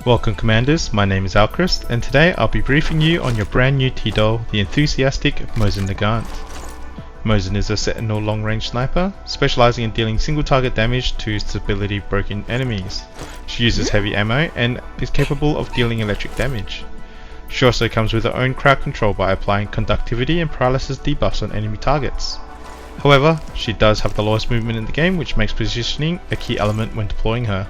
Welcome Commanders, my name is Alchrist, and today I'll be briefing you on your brand new itll, the enthusiastic Mosin Nagant. Mosin is a sentinel long-range sniper, specializing in dealing single target damage to stability broken enemies. She uses heavy ammo and is capable of dealing electric damage. She also comes with her own crowd control by applying conductivity and paralysis debuffs on enemy targets. However, she does have the lowest movement in the game, which makes positioning a key element when deploying her.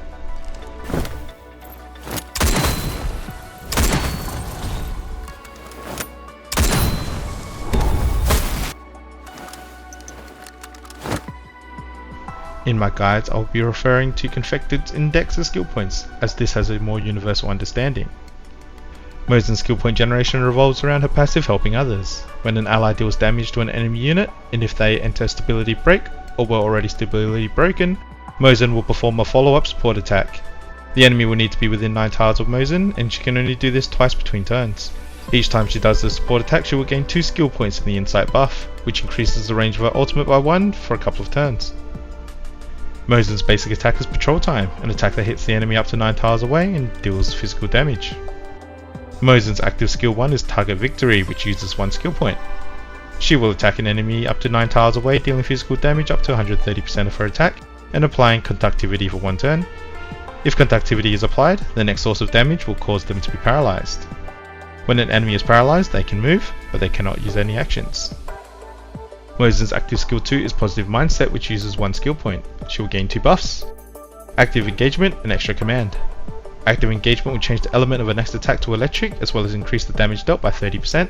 In my guides, I will be referring to Confected's index as skill points, as this has a more universal understanding. Mosin's skill point generation revolves around her passive helping others. When an ally deals damage to an enemy unit, and if they enter stability break, or were already stability broken, Mosin will perform a follow-up support attack. The enemy will need to be within 9 tiles of Mosin, and she can only do this twice between turns. Each time she does the support attack, she will gain 2 skill points in the insight buff, which increases the range of her ultimate by 1 for a couple of turns. Mosin's basic attack is Patrol Time, an attack that hits the enemy up to 9 tiles away and deals physical damage. Mosin's active skill 1 is Target Victory, which uses 1 skill point. She will attack an enemy up to 9 tiles away, dealing physical damage up to 130% of her attack, and applying Conductivity for 1 turn. If Conductivity is applied, the next source of damage will cause them to be paralyzed. When an enemy is paralyzed, they can move, but they cannot use any actions. Mosin's active skill 2 is Positive Mindset, which uses 1 skill point. She will gain 2 buffs, Active Engagement and Extra Command. Active Engagement will change the element of her next attack to electric, as well as increase the damage dealt by 30%.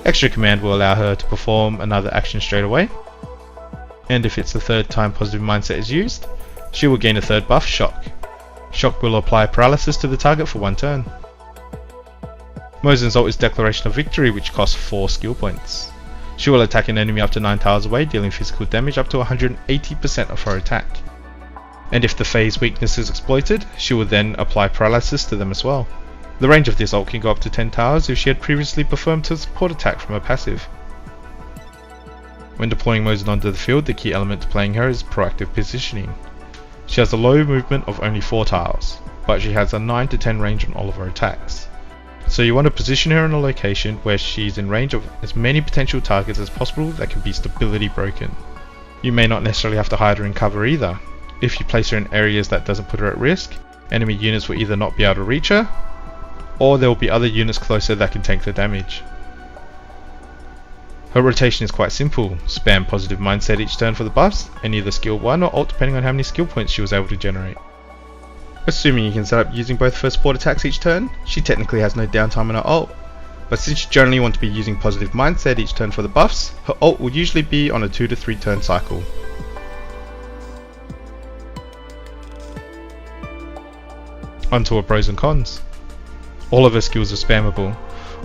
Extra Command will allow her to perform another action straight away. And if it's the 3rd time Positive Mindset is used, she will gain a 3rd buff, Shock. Shock will apply paralysis to the target for 1 turn. Mosin's ult is Declaration of Victory, which costs 4 skill points. She will attack an enemy up to 9 tiles away, dealing physical damage up to 180% of her attack. And if the phase weakness is exploited, she will then apply paralysis to them as well. The range of this ult can go up to 10 tiles if she had previously performed a support attack from her passive. When deploying Mosin onto the field, the key element to playing her is proactive positioning. She has a low movement of only 4 tiles, but she has a 9 to 10 range on all of her attacks. So you want to position her in a location where she's in range of as many potential targets as possible that can be stability broken. You may not necessarily have to hide her in cover either. If you place her in areas that doesn't put her at risk, enemy units will either not be able to reach her, or there will be other units closer that can tank the damage. Her rotation is quite simple: spam Positive Mindset each turn for the buffs, and either skill 1 or ult depending on how many skill points she was able to generate. Assuming you can set up using both of her support attacks each turn, she technically has no downtime on her ult, but since you generally want to be using Positive Mindset each turn for the buffs, her ult will usually be on a 2 to 3 turn cycle. Onto her pros and cons. All of her skills are spammable.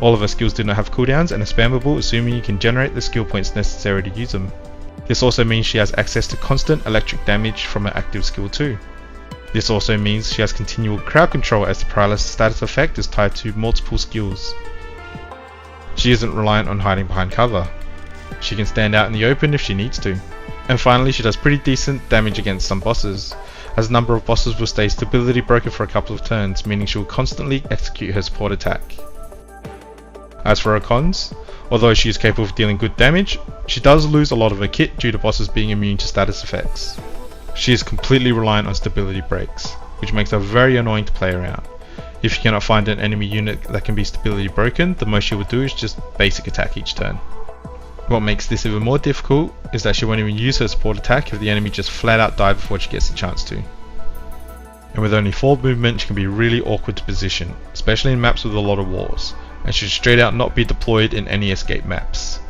All of her skills do not have cooldowns and are spammable, assuming you can generate the skill points necessary to use them. This also means she has access to constant electric damage from her active skill 2. This also means she has continual crowd control, as the paralysis status effect is tied to multiple skills. She isn't reliant on hiding behind cover. She can stand out in the open if she needs to. And finally, she does pretty decent damage against some bosses, as a number of bosses will stay stability broken for a couple of turns, meaning she will constantly execute her support attack. As for her cons, although she is capable of dealing good damage, she does lose a lot of her kit due to bosses being immune to status effects. She is completely reliant on stability breaks, which makes her very annoying to play around. If you cannot find an enemy unit that can be stability broken, the most she will do is just basic attack each turn. What makes this even more difficult is that she won't even use her support attack if the enemy just flat out died before she gets the chance to. And with only 4 movement, she can be really awkward to position, especially in maps with a lot of walls, and should straight out not be deployed in any escape maps.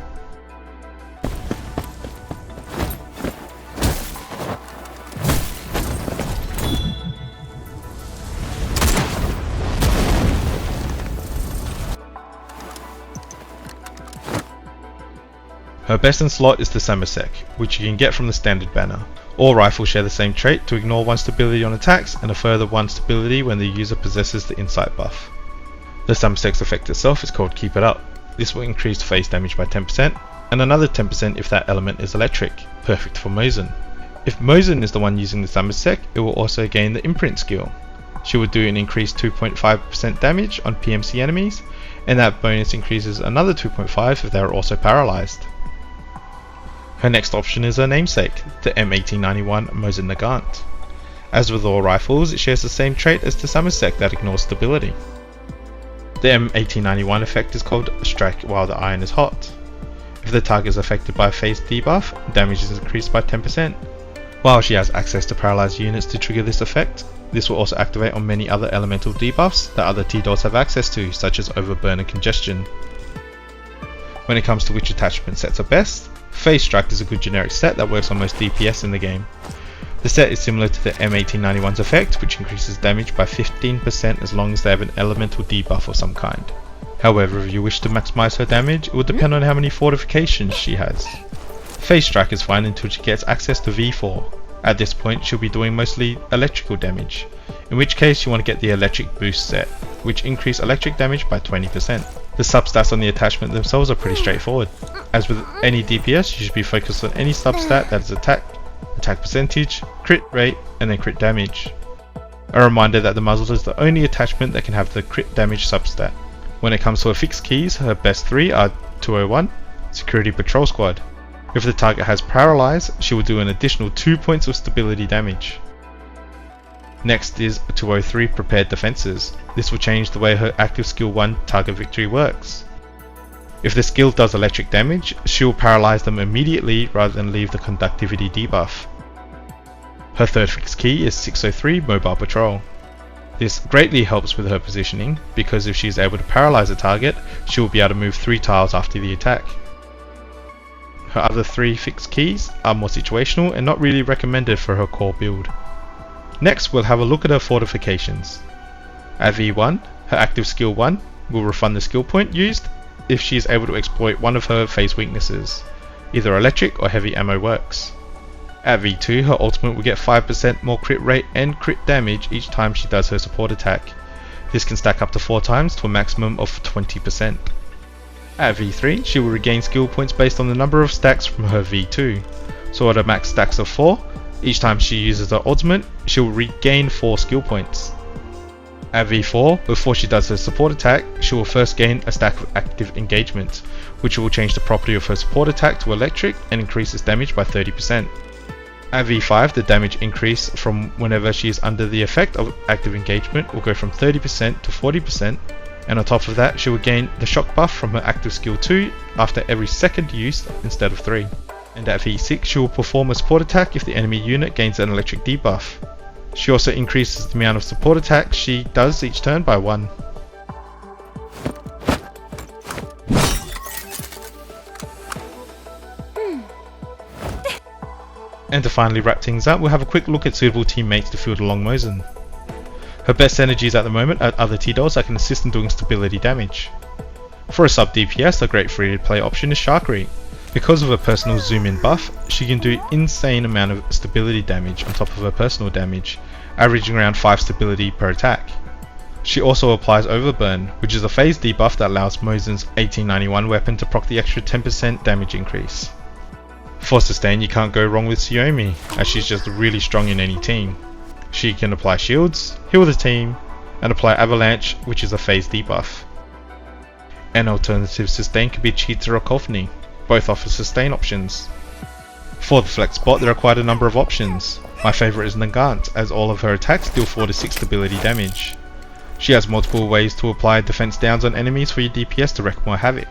Her best in slot is the Samusek, which you can get from the standard banner. All rifles share the same trait to ignore 1 stability on attacks and a further 1 stability when the user possesses the insight buff. The Samusek's effect itself is called Keep It Up. This will increase face damage by 10% and another 10% if that element is electric, perfect for Mosin. If Mosin is the one using the Samusek, it will also gain the imprint skill. she would do an increased 2.5% damage on PMC enemies, and that bonus increases another 2.5 if they are also paralyzed. Her next option is her namesake, the M1891 Mosin Nagant. As with all rifles, it shares the same trait as the Samusek that ignores stability. The M1891 effect is called Strike While the Iron is Hot. If the target is affected by a phase debuff, damage is increased by 10%. While she has access to paralyzed units to trigger this effect, this will also activate on many other elemental debuffs that other T-Dolls have access to, such as Overburn and Congestion. When it comes to which attachment sets are best, Phase Strike is a good generic set that works on most DPS in the game. The set is similar to the M1891's effect, which increases damage by 15% as long as they have an elemental debuff of some kind. However, if you wish to maximize her damage, it will depend on how many fortifications she has. Phase Strike is fine until she gets access to V4. At this point, she'll be doing mostly electrical damage, in which case you want to get the Electric Boost set, which increase electric damage by 20%. The substats on the attachment themselves are pretty straightforward. As with any DPS, you should be focused on any substat that is attack percentage, crit rate, and then crit damage. A reminder that the muzzle is the only attachment that can have the crit damage substat. When it comes to her fixed keys, her best three are 201, Security Patrol Squad. If the target has Paralyze, she will do an additional 2 points of stability damage. Next is 203 Prepared Defenses. This will change the way her active skill 1 Target Victory works. If the skill does electric damage, she will paralyze them immediately rather than leave the conductivity debuff. Her third fixed key is 603 Mobile Patrol. This greatly helps with her positioning, because if she is able to paralyze a target, she will be able to move 3 tiles after the attack. Her other 3 fixed keys are more situational and not really recommended for her core build. Next, we'll have a look at her fortifications. At V1, her active skill 1 will refund the skill point used if she is able to exploit one of her phase weaknesses. Either electric or heavy ammo works. At V2, her ultimate will get 5% more crit rate and crit damage each time she does her support attack. This can stack up to 4 times to a maximum of 20%. At V3, she will regain skill points based on the number of stacks from her V2. So at a max stacks of 4, each time she uses her ultimate, she will regain 4 skill points. At V4, before she does her support attack, she will first gain a stack of active engagement, which will change the property of her support attack to electric and increase its damage by 30%. At V5, the damage increase from whenever she is under the effect of active engagement will go from 30% to 40%, and on top of that, she will gain the shock buff from her active skill 2 after every second use instead of 3. And at V6, she will perform a support attack if the enemy unit gains an electric debuff. She also increases the amount of support attacks she does each turn by 1. And to finally wrap things up, we'll have a quick look at suitable teammates to field along Mosin. Her best synergies at the moment are other T-Dolls that can assist in doing stability damage. For a sub DPS, a great free to play option is Sharkery. Because of her personal zoom in buff, she can do insane amount of stability damage on top of her personal damage, averaging around 5 stability per attack. She also applies Overburn, which is a phase debuff that allows Mosin's 1891 weapon to proc the extra 10% damage increase. For sustain, you can't go wrong with Xiaomi, as she's just really strong in any team. She can apply shields, heal the team, and apply Avalanche, which is a phase debuff. An alternative sustain could be Cheetah or Kophni. Both offer sustain options. For the flex bot, there are quite a number of options. My favourite is Nagant, as all of her attacks deal 4 to 6 stability damage. She has multiple ways to apply defense downs on enemies for your DPS to wreak more havoc.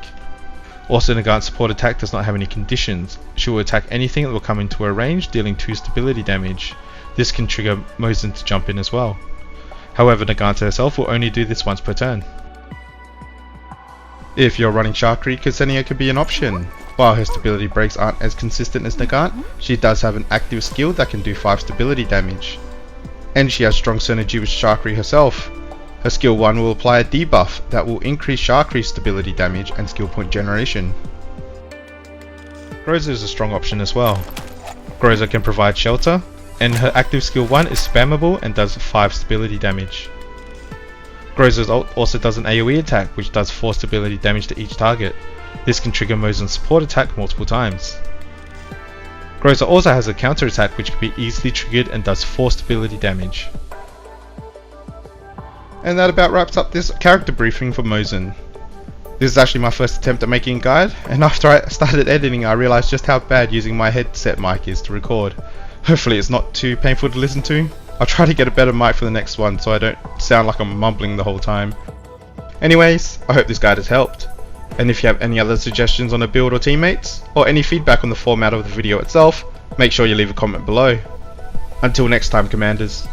Also, Nagant's support attack does not have any conditions. She will attack anything that will come into her range, dealing 2 stability damage. This can trigger Mosin to jump in as well. However, Nagant herself will only do this once per turn. If you're running Sharkery, Ksenia could be an option. While her stability breaks aren't as consistent as Nagant, she does have an active skill that can do 5 stability damage. And she has strong synergy with Sharkery herself. Her skill 1 will apply a debuff that will increase Sharkery's stability damage and skill point generation. Groza is a strong option as well. Groza can provide shelter, and her active skill 1 is spammable and does 5 stability damage. Groza's ult also does an AoE attack which does 4 stability damage to each target. This can trigger Mosin's support attack multiple times. Groza also has a counter attack which can be easily triggered and does 4 stability damage. And that about wraps up this character briefing for Mosin. This is actually my first attempt at making a guide, and after I started editing I realised just how bad using my headset mic is to record. Hopefully it's not too painful to listen to. I'll try to get a better mic for the next one so I don't sound like I'm mumbling the whole time. Anyways, I hope this guide has helped. And if you have any other suggestions on a build or teammates, or any feedback on the format of the video itself, make sure you leave a comment below. Until next time, Commanders.